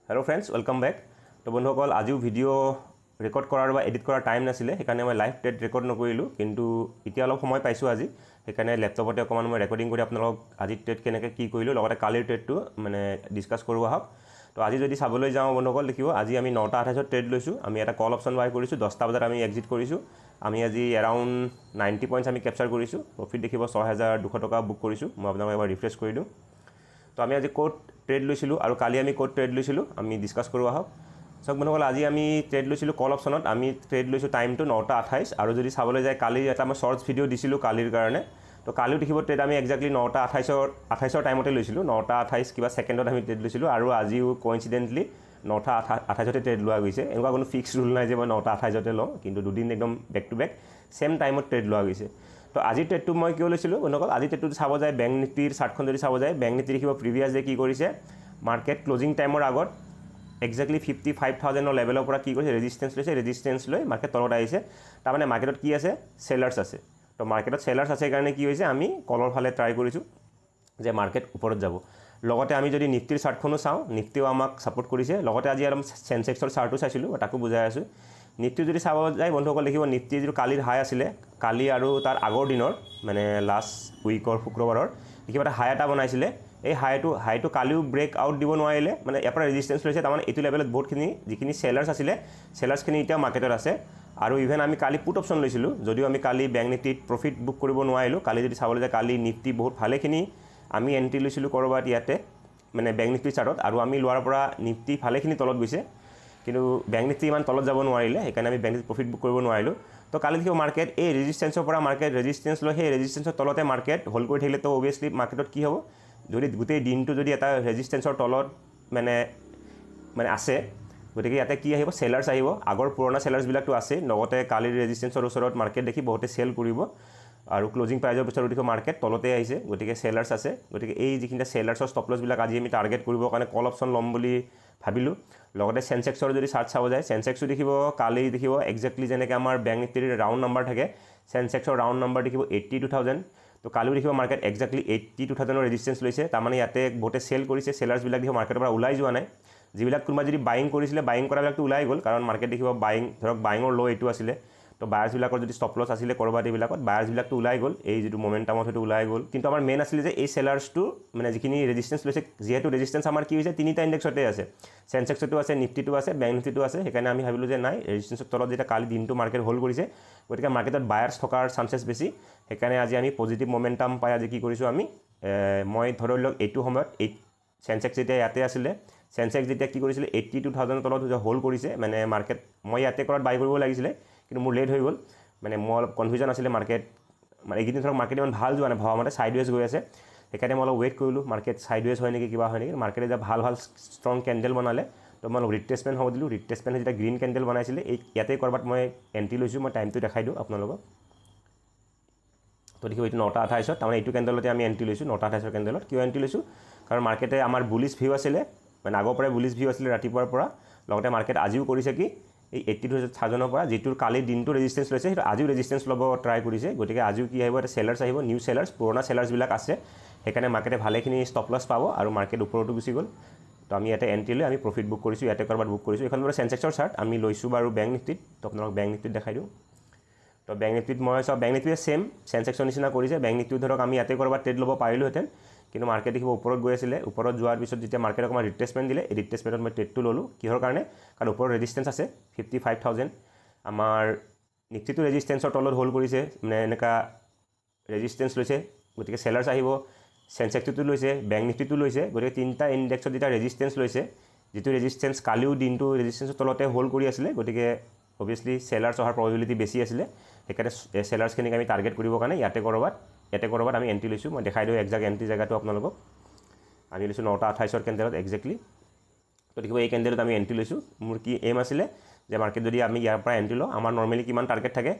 Hello friends welcome back. तो बंधुসকল আজিও video record কৰাৰ বা এডিট কৰাৰ টাইম নাছিলে সেইকাৰণে মই লাইভ ট্ৰেড ৰেকৰ্ড নকৰিলোঁ কিন্তু এতিয়া অলপ সময় পাইছোঁ আজি সেইকাৰণে ল্যাপটপতে অকমান মই ৰেকৰ্ডিং কৰি আপোনালোকক আজি ট্ৰেড কেনেকৈ কি কৰিলোঁ লগতে কালিৰ ট্ৰেডটো মানে ডিসকাস কৰোঁ আহক। তো আজি যদি চাবলৈ যাওঁ বন্ধুসকল দেখিব আজি আমি 9:28 ট্ৰেড লৈছোঁ। আমি এটা কল অপশন বাই কৰিছোঁ 10টা বজাত আমি এক্সিট কৰিছোঁ। আমি আজি এৰাউণ্ড 90 পইণ্টছ আমি ক্যাপচাৰ কৰিছোঁ। প্ৰফিট দেখিব 6200 টকা বুক কৰিছোঁ। মই আপোনালোকক এবাৰ ৰিফ্ৰেছ কৰি দিওঁ। তো আমি আজি কোড ট্ৰেড লৈছিলোঁ আৰু কালি আমি কোড ট্ৰেড লৈছিলোঁ আমি ডিসকাস কৰোঁ আহক। সব বন্ধুসকল আজি আমি ট্ৰেড লৈছিলোঁ কল অপশনত আমি ট্ৰেড লৈছোঁ টাইমটো 9:28 আৰু যদি চাবলৈ যায় কালি এটা মই শৰ্টস ভিডিও দিছিলোঁ কালিৰ কাৰণে। তো কালিও দেখিব ট্ৰেড আমি এক্স্যাক্টলি 9:28 টাইমতে লৈছিলোঁ 9:28 কিবা সেকেন্ডত আমি ট্ৰেড লৈছিলোঁ আৰু আজিও কোইনসিডেন্টলি 9:28 ট্ৰেড লোৱা গৈছে। এনেকুৱা কোনো ফিক্স ৰুল নাই যে মই 9:28 লওঁ কিন্তু দুদিন একদম বেক টু বেক সেম টাইমত ট্ৰেড লোৱা গৈছে। তো আজি ট্ৰেডটো মই কিয় লৈছিলোঁ বন্ধুসকল আজি ট্ৰেডটো চাব যায় বেংক নিফটিৰ চাৰ্টখন যদি চাব যায় বেংক নিফটি দেখিব প্ৰিভিয়াছ ডে কি কৰিছে মাৰ্কেট ক্লোজিং টাইমৰ আগত এক্স্যাক্টলি 55,000 লেভেলৰ পৰা কি কৰিছে ৰেজিস্টেন্স লৈছে ৰেজিস্টেন্স লৈ মাৰ্কেট তলত আহিছে। তাৰ মানে মাৰ্কেটত কি আছে সেলাৰ্স আছে। তো মাৰ্কেটত সেলাৰ্স আছে কাৰণে কি হৈছে আমি কলৰ ফালে ট্ৰাই কৰিছোঁ যে মাৰ্কেট ওপৰত যাব। লগতে আমি যদি নিফটিৰ চাৰ্টখনো চাওঁ নিফটিও আমাক সাপোৰ্ট কৰিছে। লগতে আজি অলপ সেনসেক্সৰ চাৰ্টটো চাইছিলোঁ তাকো বুজাই আছোঁ। নিফটি যদি চাব যায় বন্ধুসকল দেখিব নিফটি যিটো কালিৰ হাই আছিলে কালি আৰু তাৰ আগৰ দিনৰ মানে লাষ্ট উইকৰ শুক্ৰবাৰৰ দেখিব এটা হাই এটা বনাইছিলে। এই হাইটো কালিও ব্ৰেক আউট দিব নোৱাৰিলে মানে ইয়াৰ পৰা ৰেজিস্টেন্স লৈছে। তাৰমানে এইটো লেভেলত বহুতখিনি যিখিনি সেলাৰ্স আছিলে সেলাৰ্সখিনি এতিয়া মাৰ্কেটত আছে। আৰু ইভেন আমি কালি পুট অপশন লৈছিলোঁ যদিও আমি কালি বেংক নিফটিত প্ৰফিট বুক কৰিব নোৱাৰিলোঁ। কালি যদি চাবলৈ যায় কালি নিফটি বহুত ভালেখিনি আমি এন্ট্ৰি লৈছিলোঁ কৰবাত ইয়াতে মানে বেংক নিফটিৰ চাৰ্টত আৰু আমি লোৱাৰ পৰা নিফটি ভালেখিনি তলত গৈছে কিন্তু বেংক নিফটি ইমান তলত যাব নোৱাৰিলে সেইকাৰণে আমি বেংক নিফটি প্ৰফিট বুক কৰিব নোৱাৰিলোঁ। তো কালি দেখিব মাৰ্কেট এই ৰেজিস্টেন্সৰ পৰা মাৰ্কেট ৰেজিস্টেন্স লৈ সেই ৰেজিস্টেন্সৰ তলতে মাৰ্কেট হোল্ড কৰি থাকিলে তো অবভিয়াছলি মাৰ্কেটত কি হ'ব যদি গোটেই দিনটো যদি এটা ৰেজিস্টেন্সৰ তলত মানে আছে গতিকে ইয়াতে কি আহিব সেলাৰ্স আহিব। আগৰ পুৰণা সেলাৰ্সবিলাকটো আছে লগতে কালিৰ ৰেজিস্টেন্সৰ ওচৰত মাৰ্কেট দেখি বহুতে সেল কৰিব আৰু ক্লোজিং প্ৰাইজৰ পিছত দেখি মাৰ্কেট তলতে আহিছে গতিকে সেলাৰ্স আছে। গতিকে এই যিখিনি সেলাৰ্সৰ ষ্টপ লছবিলাক আজি আমি টাৰ্গেট কৰিবৰ কাৰণে কল অপশন ল'ম বুলি ভাবিলোঁ। লগতে সেনসেক্সৰ যদি চাৰ্ট চাব যায় সেনসেক্সও দেখিব কালি দেখিব এক্স্যাক্টলি যেনেকৈ আমাৰ বেংক নিফটিৰ ৰাউণ্ড নাম্বাৰ থাকে সেনসেক্সৰ ৰাউণ্ড নাম্বাৰ দেখিব 82,000। তো কালিও দেখিব মাৰ্কেট এক্স্যাক্টলি 82,000 ৰেজিস্টেন্স লৈছে। তাৰমানে ইয়াতে বহুতে সেল কৰিছে সেলাৰ্সবিলাক দেখিব মাৰ্কেটৰ পৰা ওলাই যোৱা নাই। যিবিলাক কোনোবা যদি বাইং কৰিছিলে বাইং কৰাবিলাকতো ওলাই গ'ল কাৰণ মাৰ্কেট দেখিব বাইং ধৰক বাইঙৰ ল' এইটো আছিলে। তো বায়াৰ্ছবিলাকৰ যদি ষ্টপ লছ আছিলে কৰবাত এইবিলাকত বায়াৰ্ছবিলাকতো ওলাই গ'ল এই যিটো মোমেণ্টামত সেইটো ওলাই গ'ল। কিন্তু আমাৰ মেইন আছিলে যে এই সেলাৰ্সটো মানে যিখিনি ৰেজিস্টেন্স লৈছে যিহেতু ৰেজিস্টেন্স আমাৰ কি হৈছে তিনিটা ইণ্ডেক্সতে আছে সেনসেক্সটো আছে নিফটিটো আছে বেংক নিফটিটো আছে। সেইকাৰণে আমি ভাবিলোঁ যে নাই ৰেজিস্টেন্সৰ তলত যেতিয়া কালি দিনটো মাৰ্কেট হোল্ড কৰিছে গতিকে মাৰ্কেটত বায়াৰ্ছ থকাৰ চান্সেছ বেছি। সেইকাৰণে আজি আমি পজিটিভ মোমেণ্টাম পাই আজি কি কৰিছোঁ আমি মই ধৰি লওক এইটো সময়ত সেনসেক্স যেতিয়া ইয়াতে আছিলে সেনসেক্স যেতিয়া কি কৰিছিলে 82,000 তলত হোল্ড কৰিছে মানে মাৰ্কেট মই ইয়াতে কৰাত বাই কৰিব লাগিছিলে কিন্তু মোৰ লেট হৈ গ'ল মানে মই অলপ কনফিউজন আছিলে মাৰ্কেট মানে এইকেইদিন ধৰক মাৰ্কেট ইমান ভাল যোৱা নাই ভবা মতে সাইডৱেজ গৈ আছে। সেইকাৰণে মই অলপ ৱেইট কৰিলোঁ মাৰ্কেট সাইডৱেজ হয় নেকি কিবা হয় নেকি মাৰ্কেটে যেতিয়া ভাল ষ্ট্ৰং কেণ্ডেল বনালে তো মই অলপ ৰিট্ৰেচমেণ্ট হ'ব দিলোঁ। ৰিট্ৰেচমেণ্ট যেতিয়া গ্ৰীণ কেণ্ডেল বনাইছিলে এই ইয়াতে কৰবাত মই এণ্ট্ৰি লৈছোঁ। মই টাইমটো দেখাই দিওঁ আপোনালোকক। তো দেখিব এইটো 9:28 তাৰমানে এইটো কেণ্ডেলতে আমি এণ্ট্ৰি লৈছোঁ 9:28 কেণ্ডেলত কিয় এণ্ট্ৰি লৈছোঁ কাৰণ মাৰ্কেটে আমাৰ বুলিছ ভিউ আছিলে মানে আগৰ পৰাই বুলিছ ভিউ আছিলে ৰাতিপুৱাৰ পৰা। লগতে মাৰ্কেট আজিও কৰিছে কি এই 82,000 পৰা যিটোৰ কালি দিনটো ৰেজিস্টেন্স লৈছে সেইটো আজিও ৰেজিস্টেন্স ল'ব ট্ৰাই কৰিছে। গতিকে আজিও কি আহিব এটা সেলাৰ্স আহিব নিউ সেলাৰ্স পুৰণা সেলাৰ্সবিলাক আছে সেইকাৰণে মাৰ্কেটে ভালেখিনি ষ্টপ লছ পাব আৰু মাৰ্কেট ওপৰতো গুচি গ'ল। তো আমি ইয়াতে এণ্ট্ৰি লৈ আমি প্ৰফিট বুক কৰিছোঁ ইয়াতে কৰবাত বুক কৰিছোঁ। এখন বাৰু সেনসেক্সৰ চাৰ্ট আমি লৈছোঁ বাৰু বেংক নিফটিত। তো আপোনালোকক বেংক নিফটিত দেখাই দিওঁ। তো বেংক নিফটিত মই চাওঁ বেংক নিফটিয়ে সেম সেনসেক্সৰ নিচিনা কৰিছে। বেংক নিফটিও ধৰক আমি ইয়াতে কৰবাত ট্ৰেড ল'ব পাৰিলোহেঁতেন কিন্তু মাৰ্কেট দেখিব ওপৰত গৈ আছিলে। ওপৰত যোৱাৰ পিছত যেতিয়া মাৰ্কেট অকণমান ৰিট্ৰেচমেণ্ট দিলে এই ৰিট্ৰেচমেণ্টত মই ট্ৰেডটো ল'লোঁ কিহৰ কাৰণে কাৰণ ওপৰত ৰেজিস্টেন্স আছে 55,000 আমাৰ নিফটিটো ৰেজিস্টেন্সৰ তলত হোল্ড কৰিছে মানে এনেকুৱা ৰেজিস্টেন্স লৈছে গতিকে সেলাৰ্স আহিব। সেনসেক্সটো লৈছে বেংক নিফটিটো লৈছে গতিকে তিনিটা ইণ্ডেক্সত যেতিয়া ৰেজিস্টেন্স লৈছে যিটো ৰেজিস্টেন্স কালিও দিনটো ৰেজিস্টেন্সৰ তলতে হোল্ড কৰি আছিলে গতিকে অবভিয়াছলি সেলাৰ্স অহাৰ প্ৰবেবিলিটি বেছি আছিলে। সেইকাৰণে সেলাৰ্সখিনিক আমি টাৰ্গেট কৰিবৰ কাৰণে ইয়াতে কৰবাত আমি এণ্ট্ৰি লৈছোঁ। মই দেখাই দিওঁ একজাক্ট এণ্ট্ৰি জেগাটো আপোনালোকক। আমি লৈছোঁ 9:28 কেণ্ডেলত এক্সাক্টলি। তো দেখিব এই কেণ্ডেলত আমি এণ্ট্ৰি লৈছোঁ। মোৰ কি এম আছিলে যে মাৰ্কেট যদি আমি ইয়াৰ পৰা এণ্ট্ৰি লওঁ আমাৰ নৰ্মেলি কিমান টাৰ্গেট থাকে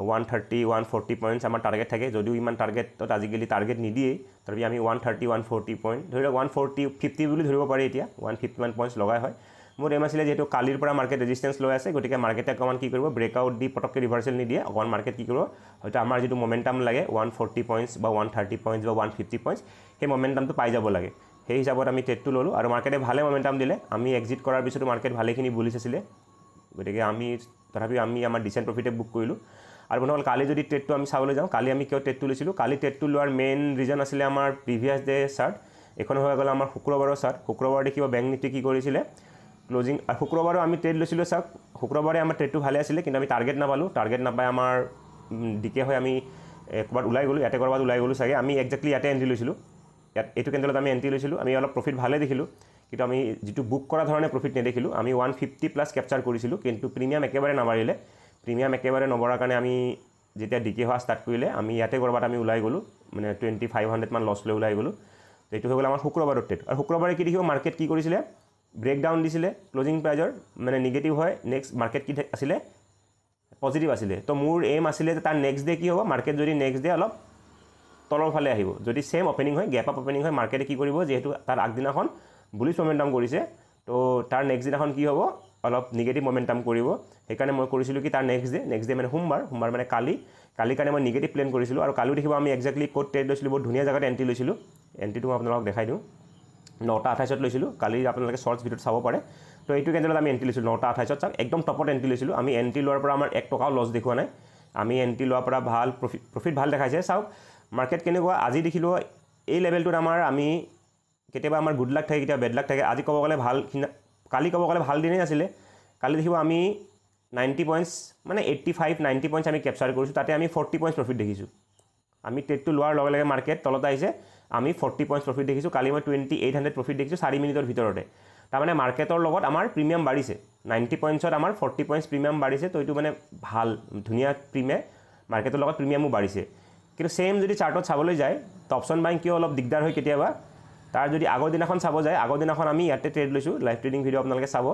130-140 পইণ্টছ আমাৰ টাৰ্গেট থাকে যদিও ইমান টাৰ্গেটত আজিকালি টাৰ্গেট নিদিয়েই তথাপি আমি 130-140 পইণ্ট ধৰি লওক 140-50 বুলি ধৰিব পাৰি এতিয়া 151 পইণ্টছ লগাই হয়। মোৰ এম আছিলে যিহেতু কালিৰ পৰা মাৰ্কেট ৰেজিস্টেন্স লৈ আছে গতিকে মাৰ্কেটে অকণমান কি কৰিব ব্ৰেকআউট দি পটককৈ ৰিভাৰ্চেল নিদিয়ে অকণমান মাৰ্কেট কি কৰিব হয়তো আমাৰ যিটো মোমেণ্টাম লাগে 140 পইণ্টছ বা 130 পইণ্টছ বা 150 পইণ্টছ সেই মোমেণ্টামটো পাই যাব লাগে। সেই হিচাপত আমি ট্ৰেডটো ল'লোঁ আৰু মাৰ্কেটে ভালে মমেণ্টাম দিলে আমি এক্সিট কৰাৰ পিছতো মাৰ্কেট ভালেখিনি বুলিছ আছিলে গতিকে আমি তথাপিও আমি আমাৰ ডিচেণ্ট প্ৰফিটে বুক কৰিলোঁ আৰু বন্ধুসকল কালি যদি ট্ৰেডটো আমি চাবলৈ যাওঁ কালি আমি কিয় ট্ৰেডটো লৈছিলোঁ কালি ট্ৰেডটো লোৱাৰ মেইন ৰিজন আছিলে আমাৰ প্ৰিভিয়াছ ডে চাৰ্ট এখন হৈ গ'ল আমাৰ শুক্ৰবাৰৰ চাৰ্ট শুক্ৰবাৰ দেখিব বেংক নিফটি কি কৰিছিলে ক্লোজিং আৰু শুক্ৰবাৰো আমি ট্ৰেড লৈছিলোঁ চাওক শুক্ৰবাৰে আমাৰ ট্ৰেডটো ভালে আছিলে কিন্তু আমি টাৰ্গেট নাপালোঁ টাৰ্গেট নাপাই আমাৰ ডিকে হৈ আমি ক'ৰবাত ওলাই গ'লোঁ ইয়াতে ক'ৰবাত ওলাই গ'লোঁ চাগে আমি একজেক্টলি ইয়াতে এণ্ট্ৰি লৈছিলোঁ ইয়াত এইটো কেণ্ডেলত আমি এণ্ট্ৰি লৈছিলোঁ আমি অলপ প্ৰফিট ভালে দেখিলোঁ কিন্তু আমি যিটো বুক কৰা ধৰণে প্ৰফিট নেদেখিলোঁ আমি 150+ কেপচাৰ কৰিছিলোঁ কিন্তু প্ৰিমিয়াম একেবাৰে নাবাঢ়িলে প্ৰিমিয়াম একেবাৰে নবঢ়াৰ কাৰণে আমি যেতিয়া ডিকে হোৱা ষ্টাৰ্ট কৰিলে আমি ইয়াতে ক'ৰবাত আমি ওলাই গ'লোঁ মানে 2500 মান লছ লৈ ওলাই গ'লোঁ তো এইটো হৈ গ'ল আমাৰ শুক্ৰবাৰৰ ট্ৰেড আৰু শুক্ৰবাৰে কি দেখিব মাৰ্কেট কি কৰিছিলে ব্ৰেকডাউন দিছিলে ক্লোজিং প্ৰাইজৰ মানে নিগেটিভ হয় নেক্সট মাৰ্কেট কি আছিলে পজিটিভ আছিলে তো মোৰ এম আছিলে যে তাৰ নেক্সট ডে কি হ'ব মাৰ্কেট যদি নেক্সট ডে অলপ তলৰ ফালে আহিব যদি সেম ওপেনিং হয় গেপ আপ ওপেনিং হয় মাৰ্কেটে কি কৰিব যেহেতু তাৰ আগদিনাখন বুলিছ মমেণ্টাম কৰিছে তো তাৰ নেক্সট দিনাখন কি হ'ব অলপ নিগেটিভ মমেণ্টাম কৰিব সেইকাৰণে মই কৰিছিলোঁ কি তাৰ নেক্সট ডে মানে সোমবাৰ মানে কালি কাৰণে মই নিগেটিভ প্লেন কৰিছিলোঁ আৰু কালিও দেখিব আমি একজেক্টলি ক'ত ট্ৰেড লৈছিলোঁ বহুত ধুনীয়া জেগাত এণ্ট্ৰি লৈছিলোঁ এণ্ট্ৰিটো মই আপোনালোকক দেখাই দিওঁ 9:28 লৈছিলোঁ কালি আপোনালোকে শ্বৰ্টছ ভিডিঅ'ত চাব পাৰে তো এইটো কেণ্ডেলত আমি এণ্ট্ৰি লৈছিলোঁ 9:28 চাওক একদম টপত এণ্ট্ৰি লৈছিলোঁ আমি এণ্ট্ৰি লোৱাৰ পৰা আমাৰ 1 টকাও লছ দেখুওৱা নাই আমি এণ্ট্ৰি লোৱাৰ পৰা ভাল প্ৰফিট ভাল দেখাইছে চাওক মাৰ্কেট কেনেকুৱা আজি দেখিলোঁ এই লেভেলটোত আমাৰ আমি কেতিয়াবা আমাৰ গুড লাক থাকে কেতিয়াবা বেড লাক থাকে আজি ক'ব গ'লে ভাল কালি ক'ব গ'লে ভাল দিনেই আছিলে কালি দেখিব আমি 90 পইণ্টছ মানে 85-90 পইণ্টছ আমি কেপচাৰ কৰিছোঁ তাতে আমি 40 পইণ্টছ প্ৰফিট দেখিছোঁ আমি ট্ৰেডটো লোৱাৰ লগে লগে মাৰ্কেট তলত আহিছে আমি 40 পইণ্টছ প্ৰফিট দেখিছোঁ কালি মই 2800 প্ৰফিট দেখিছোঁ 4 মিনিটৰ ভিতৰতে তাৰমানে মাৰ্কেটৰ লগত আমাৰ প্ৰিমিয়াম বাঢ়িছে 90 পইণ্টছত আমাৰ 40 পইণ্টছ প্ৰিমিয়াম বাঢ়িছে তো এইটো মানে ভাল ধুনীয়া প্ৰিমিয়াম মাৰ্কেটৰ লগত প্ৰিমিয়ামো বাঢ়িছে কিন্তু সেম যদি চাৰ্টত চাবলৈ যায় তো অপশ্যন বাইং কিয় অলপ দিগদাৰ হয় কেতিয়াবা তাৰ যদি আগৰ দিনাখন চাব যায় আগৰ দিনাখন আমি ইয়াতে ট্ৰেড লৈছোঁ লাইভ ট্ৰেডিং ভিডিঅ' আপোনালোকে চাব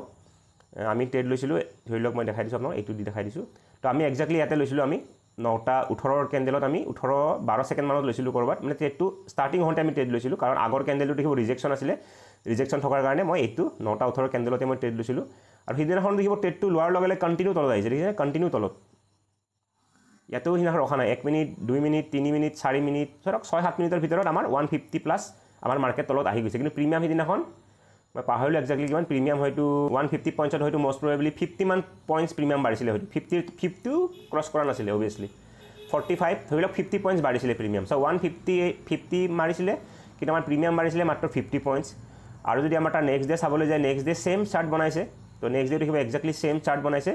আমি ট্ৰেড লৈছিলোঁ ধৰি লওক মই দেখাই দিছোঁ আপোনাক এইটো দি দেখাই দিছোঁ তো আমি একজেক্টলি ইয়াতে লৈছিলোঁ আমি 9:18 কেণ্ডেলত আমি 12 ছেকেণ্ড মানত লৈছিলোঁ ক'ৰবাত মানে ট্ৰেডটো ষ্টাৰ্টিং হওঁতে আমি ট্ৰেড লৈছিলোঁ কাৰণ আগৰ কেণ্ডেলটো দেখিব ৰিজেকশ্যন আছিলে ৰিজেকশ্যন থকাৰ কাৰণে মই এইটো 9:18 কেণ্ডেলতে মই ট্ৰেড লৈছিলোঁ আৰু সিদিনাখন দেখিব ট্ৰেডটো লোৱাৰ লগে লগে কণ্টিনিউ তলত আহিছে দেখিছে কণ্টিনিউ তলত ইয়াতেও সিদিনাখন ৰখা নাই 1 মিনিট 2 মিনিট 3 মিনিট 4 মিনিট ধৰক 6-7 মিনিটৰ ভিতৰত আমাৰ 150+ আমাৰ মাৰ্কেট তলত আহি গৈছে কিন্তু প্ৰিমিয়াম সিদিনাখন মই পাহৰিলোঁ একজেক্টলি কিমান প্ৰিমিয়াম হয়তো 150 পইণ্টছত হয়তো মষ্ট প্ৰবেবলি 50 মান পইণ্টছ প্ৰিমিয়াম বাঢ়িছিলে হয়তো 50 ক্ৰছ কৰা নাছিলে অভিয়াছলি 45 ধৰি লওক 50 পইণ্টছ বাঢ়িছিলে প্ৰিমিয়াম চ' 150 মাৰিছিলে কিন্তু আমাৰ প্ৰিমিয়াম বাঢ়িছিলে মাত্ৰ 50 পইণ্টছ আৰু যদি আমাৰ তাৰ নেক্সট ডে চাবলৈ যায় নেক্সট ডে সেম চাৰ্ট বনাইছে তো নেক্সট ডে দেখিব একজেক্টলি সেম চাৰ্ট বনাইছে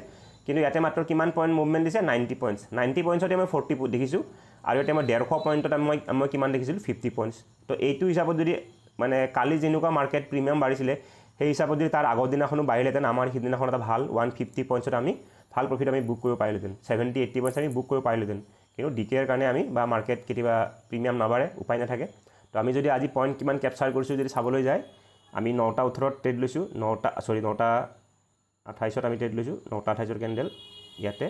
কিন্তু ইয়াতে মাত্ৰ কিমান পইণ্ট মুভমেণ্ট দিছে 90 পইণ্টছ 90 পইণ্টছতে মই 40 দেখিছোঁ আৰু ইয়াতে মই 150 পইণ্টত মই কিমান দেখিছিলোঁ 50 পইণ্টছ তো এইটো হিচাপত যদি মানে কালি যেনেকুৱা মাৰ্কেট প্ৰিমিয়াম বাঢ়িছিলে সেই হিচাপত যদি তাৰ আগৰ দিনাখনো বাঢ়িলেহেঁতেন আমাৰ সিদিনাখন এটা ভাল 150 পইণ্টছত আমি ভাল প্ৰফিট আমি বুক কৰিব পাৰিলোঁহেঁতেন 70-80 পইণ্টছ আমি বুক কৰিব পাৰিলোঁহেঁতেন কিন্তু ডিকেৰ কাৰণে আমি বা মাৰ্কেট কেতিয়াবা প্ৰিমিয়াম নাবাঢ়ে উপায় নাথাকে তো আমি যদি আজি পইণ্ট কিমান কেপচাৰ কৰিছোঁ যদি চাবলৈ যায় আমি 9:18 ট্ৰেড লৈছোঁ 9:28 আমি ট্ৰেড লৈছোঁ 9:28 কেণ্ডেল ইয়াতে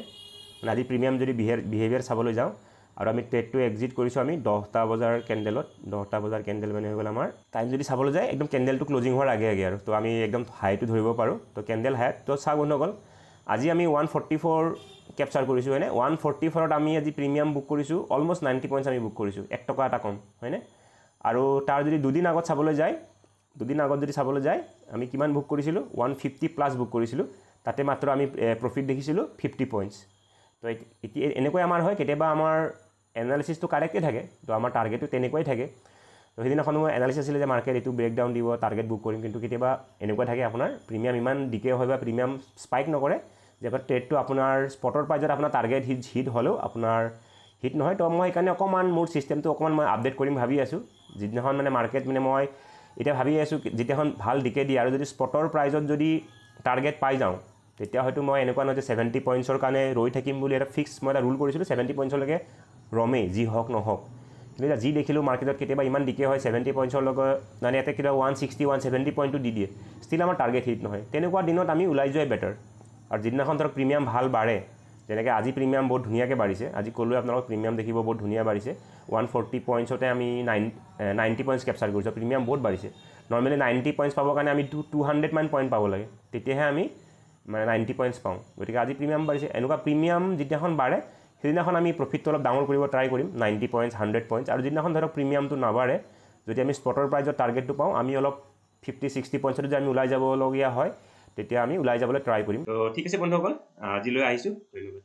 মানে আজি প্ৰিমিয়াম যদি বিহেভিয়াৰ চাবলৈ যাওঁ আৰু আমি ট্ৰেডটো এক্সিট কৰিছোঁ আমি 10টা বজাৰ কেণ্ডেলত 10টা বজাৰ কেণ্ডেল মানে হৈ গ'ল আমাৰ টাইম যদি চাবলৈ যায় একদম কেণ্ডেলটো ক্লজিং হোৱাৰ আগে আৰু তো আমি একদম হাইটো ধৰিব পাৰোঁ তো কেণ্ডেল হাই তো চাওক বন্ধুসকল আজি আমি 144 কেপচাৰ কৰিছোঁ হয়নে 144ত আমি আজি প্ৰিমিয়াম বুক কৰিছোঁ অলমষ্ট 90 পইণ্টছ আমি বুক কৰিছোঁ 1 টকা এটা কম হয়নে আৰু তাৰ যদি দুদিন আগত চাবলৈ যায় আমি কিমান বুক কৰিছিলোঁ 150+ বুক কৰিছিলোঁ তাতে মাত্ৰ আমি প্ৰফিট দেখিছিলোঁ 50 পইণ্টছ তো এতিয়া এনেকৈ আমাৰ হয় কেতিয়াবা আমাৰ এনালিচিছটো কাৰেক্টেই থাকে তো আমাৰ টাৰ্গেটটো তেনেকুৱাই থাকে তো সেইদিনাখন মই এনালিচিছ আছিলে যে মাৰ্কেট এইটো ব্ৰেকডাউন দিব টাৰ্গেট বুক কৰিম কিন্তু কেতিয়াবা এনেকুৱা থাকে আপোনাৰ প্ৰিমিয়াম ইমান ডিকে হয় বা প্ৰিমিয়াম স্পাইক নকৰে যে আপোনাৰ ট্ৰেডটো আপোনাৰ স্পটৰ প্ৰাইজত আপোনাৰ টাৰ্গেট হিট হ'লেও আপোনাৰ হিট নহয় তো মই সেইকাৰণে অকণমান মোৰ ছিষ্টেমটো অকণমান মই আপডেট কৰিম ভাবি আছোঁ যিদিনাখন মানে মাৰ্কেট মানে মই এতিয়া ভাবি আছোঁ যেতিয়াখন ভাল ডিকে দিয়ে আৰু যদি স্পটৰ প্ৰাইজত যদি টাৰ্গেট পাই যাওঁ তেতিয়া হয়তো মই এনেকুৱা নহয় যে 70 পইণ্টছৰ কাৰণে ৰৈ থাকিম বুলি এটা ফিক্স মই এটা ৰুল কৰিছিলোঁ 70 পইণ্টছলৈকে ৰমেই যি হওক নহওক কিন্তু এতিয়া যি দেখিলোঁ মাৰ্কেটত কেতিয়াবা ইমান ডিকে হয় 70 পইণ্টছৰ লগত মানে ইয়াতে কেতিয়াবা 160-170 পইণ্টটো দি দিয়ে ষ্টিল আমাৰ টাৰ্গেট হিট নহয় তেনেকুৱা দিনত আমি ওলাই যোৱাই বেটাৰ আৰু যিদিনাখন ধৰক প্ৰিমিয়াম ভাল বাঢ়ে যেনেকৈ আজি প্ৰিমিয়াম বহুত ধুনীয়াকৈ বাঢ়িছে আজি ক'লোৱে আপোনালোকক প্ৰিমিয়াম দেখিব বহুত ধুনীয়া বাঢ়িছে 140 পইণ্টছতে আমি 90 পইণ্টছ কেপচাৰ কৰিছোঁ প্ৰিমিয়াম বহুত বাঢ়িছে নৰ্মেলি 90 পইণ্টছ পাবৰ কাৰণে আমি 200 মান পইণ্ট পাব লাগে তেতিয়াহে আমি মানে 90 পইণ্টছ পাওঁ গতিকে আজি প্ৰিমিয়াম বাঢ়িছে এনেকুৱা প্ৰিমিয়াম যিদিনাখন বাঢ়ে সেইদিনাখন আমি প্ৰফিটটো অলপ ডাঙৰ কৰিব ট্ৰাই কৰিম 90 পইণ্টছ 100 পইণ্টছ আৰু যিদিনাখন ধৰক প্ৰিমিয়ামটো নাবাঢ়ে যদি আমি স্পটৰ প্ৰাইজত টাৰ্গেটটো পাওঁ আমি অলপ 50-60 পইণ্টছত যদি আমি ওলাই যাবলগীয়া হয় তেতিয়া আমি ওলাই যাবলৈ ট্ৰাই কৰিম। তো ঠিক আছে বন্ধুসকল, আজিলৈ আহিছোঁ, ধন্যবাদ।